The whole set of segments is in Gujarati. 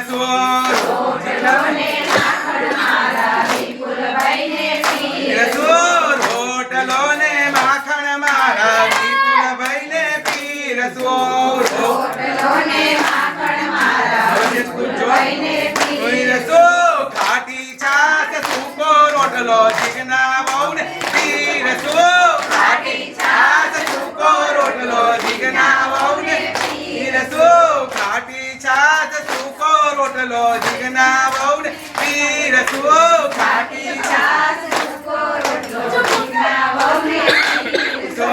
પીરસો રોટલો ને માખણ મારા વિપુલભાઈને પીરસો રોટલો ને માખણ મારા વિપુલભાઈને પીરસો રોટલો ને માખણ મારા વિપુલભાઈને પીરસો ખાટી છાશ સૂકો રોટલો જીગના વહુને પીરસો ખાટી છાશ સૂકો રોટલો જીગના વહુને પીરસો ખાટી છાશ સૂકો રોટલો જીગના વહુને પીરસો ખાટી છાશ સૂકો રોટલો જીગના વહુને પીરસો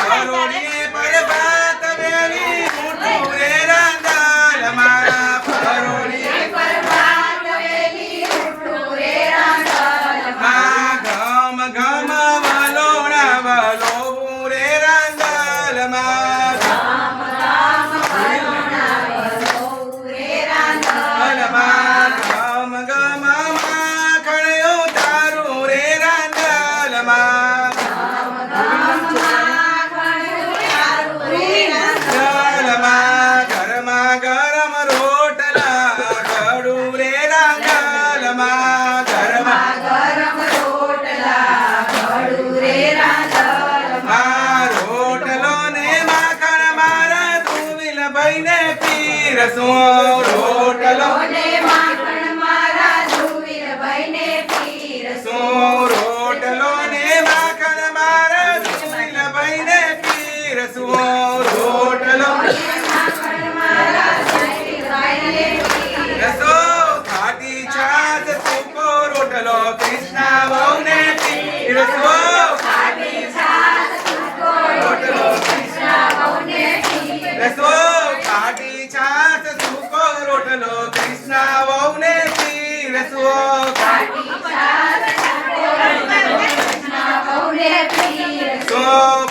પરોડીએ પર ભાત વેલી મોટું રે રાંધણ મારા પરોડીએ પર ભાત વેલી મોટું રે રાંધણ માં ઘમ ઘમ વલોણા વલોવું રે રાંધણ માં ઘમ ઘમ વલોણા વલોવું રે રાંધણ માં ઘમ ઘમ માખણ ઉતારું રે રાંધણ માં ઘમ ઘમ માખણ ઉતારું રે રાંધણ માં ગરમા ગરમ રોટલા ઘડું રે રાંધણ માં ગરમા ગરમ રોટલા ઘડું રે રાંધણ માં રોટલો ને માખણ મારા ધુવિલભાઈને પીરસો રોટલો ને માખણ મારા ધુવિલભાઈને પીરસો રોટલો ને માખણ મારા ધુવિલભાઈને પીરસો રોટલો ને માખણ મારા ધુવિલભાઈને પીરસો ખાટી છાશ સૂકો રોટલો કૃષ્ણા વહુને પીરસો ખાટી છાશ સૂકો રોટલો કૃષ્ણા વહુને પીરસો ખાટી છાશ સૂકો રોટલો કૃષ્ણા વહુને પીરસો ખાટી છાશ સૂકો રોટલો કૃષ્ણા વહુને પીરસો